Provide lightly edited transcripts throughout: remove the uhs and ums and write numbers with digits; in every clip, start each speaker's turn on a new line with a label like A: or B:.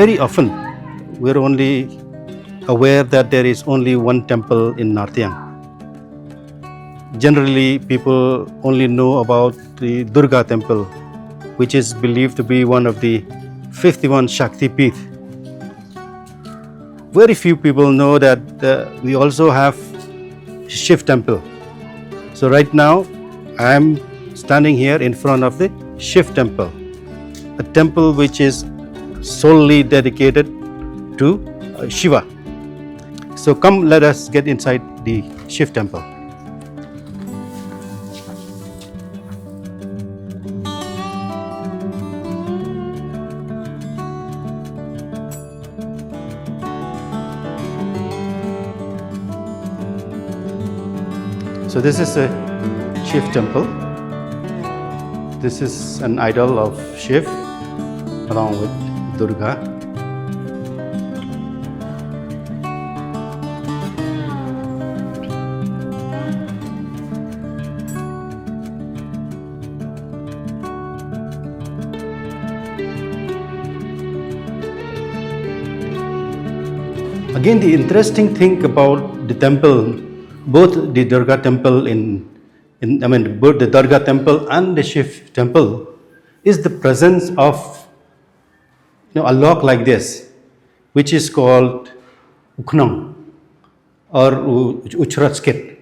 A: very often we're only aware that there is only one temple in Nartiang. Generally, people only know about the Durga temple, which is believed to be one of the 51 Shakti Peeth. Very few people know that we also have Shiv temple. So right now, I am standing here in front of the Shiv temple, a temple which is solely dedicated to Shiva. So come, let us get inside the Shiv temple. So this is a Shiv temple. This is an idol of Shiv along with Durga. Again, the interesting thing about the temple, both the Durga temple both the Durga temple and the Shiv temple, is the presence of a lock like this, which is called ukhnang or uchratskit.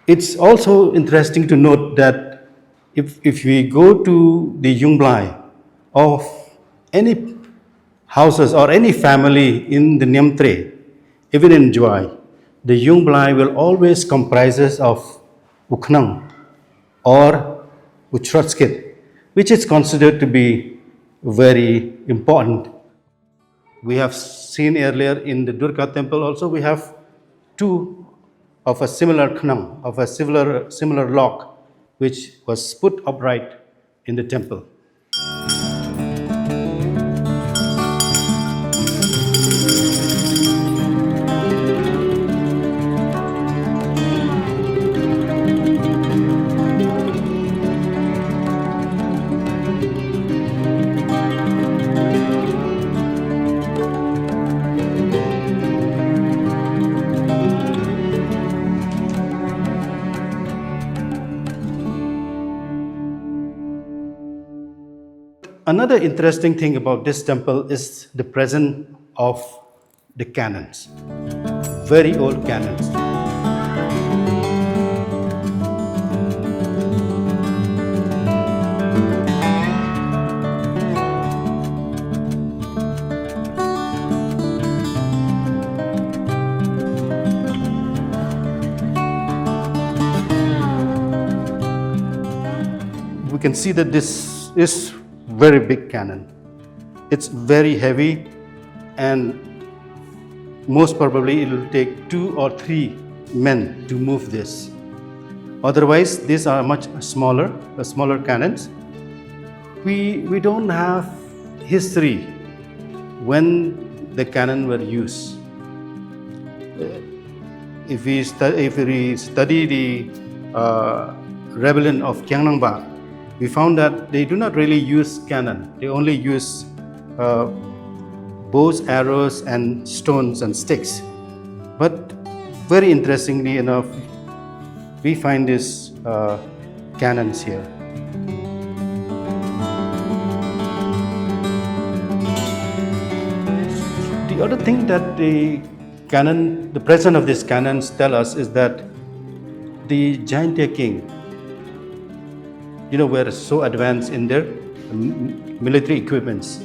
A: It's also interesting to note that if we go to the Yungblai of any houses or any family in the Nyamtre, even in Joy, the Yungblai will always comprises of ukhnang or uchratskit, which is considered to be very important. We have seen earlier in the Durga temple also, we have two of a similar khnang, of a similar lock, which was put upright in the temple. Another interesting thing about this temple is the presence of the cannons, very old cannons. We can see that this is very big cannon. It's very heavy, and most probably it will take 2 or 3 men to move this. Otherwise, these are much smaller cannons. We don't have history when the cannon were used. If we study the rebellion of Kyangnangba, we found that they do not really use cannon. They only use bows, arrows, and stones and sticks. But very interestingly enough, we find these cannons here. The other thing that the presence of these cannons tell us is that the Jaintia king, were so advanced in their military equipments.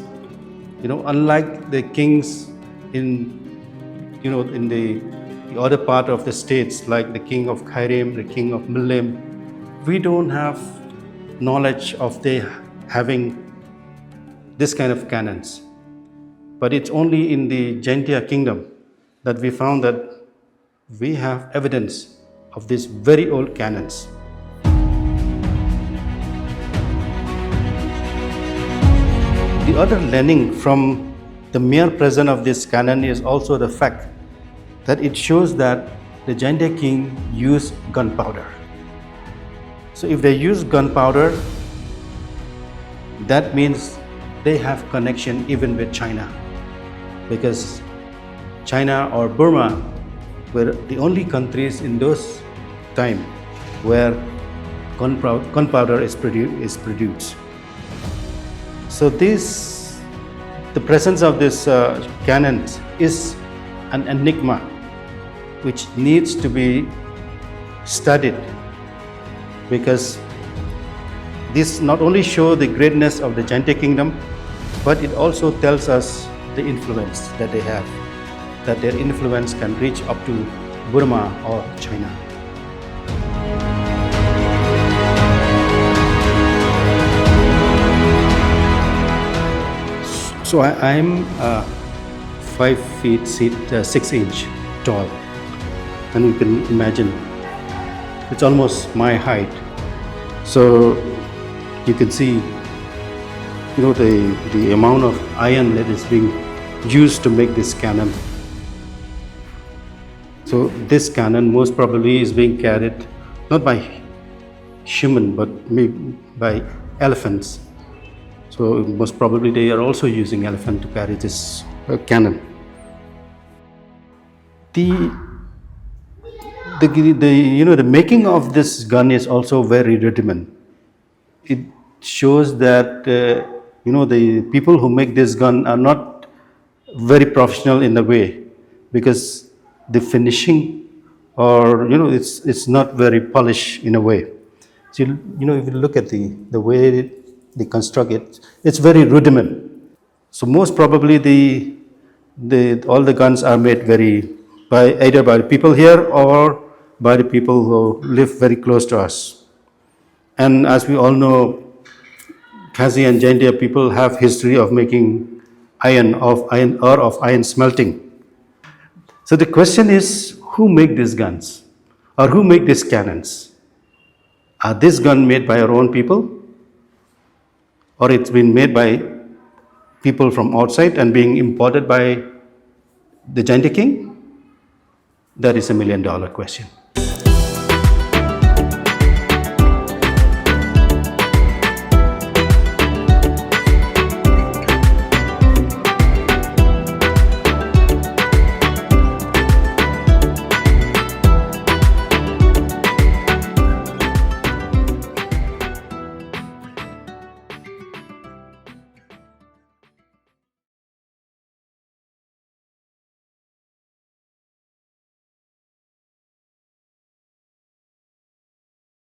A: Unlike the kings in the other part of the states, like the king of Kairim, the king of Millim, we don't have knowledge of they having this kind of cannons. But it's only in the Jaintia kingdom that we found that we have evidence of these very old cannons. The other learning from the mere presence of this cannon is also the fact that it shows that the Jaintia king used gunpowder. So if they use gunpowder, that means they have connection even with China, because China or Burma were the only countries in those time where gunpowder is produced. So the presence of this cannons is an enigma which needs to be studied, because this not only shows the greatness of the Jaintia kingdom, but it also tells us the influence that they have, that their influence can reach up to Burma or China. So I'm 5 feet 6 inch tall, and you can imagine it's almost my height. So you can see, the amount of iron that is being used to make this cannon. So this cannon most probably is being carried not by human but maybe by elephants. So most probably they are also using elephant to carry this cannon. The making of this gun is also very rudiment. It shows that the people who make this gun are not very professional in a way, because the finishing, or it's not very polished in a way. So if you look at the way they construct it, it's very rudiment. So most probably all the guns are made either by the people here or by the people who live very close to us. And as we all know, Khasi and Jaintia people have history of making iron smelting. So the question is, who make these guns, or who make these cannons? Are this gun made by our own people, or it's been made by people from outside and being imported by the Jaintia king? That is $1 million question.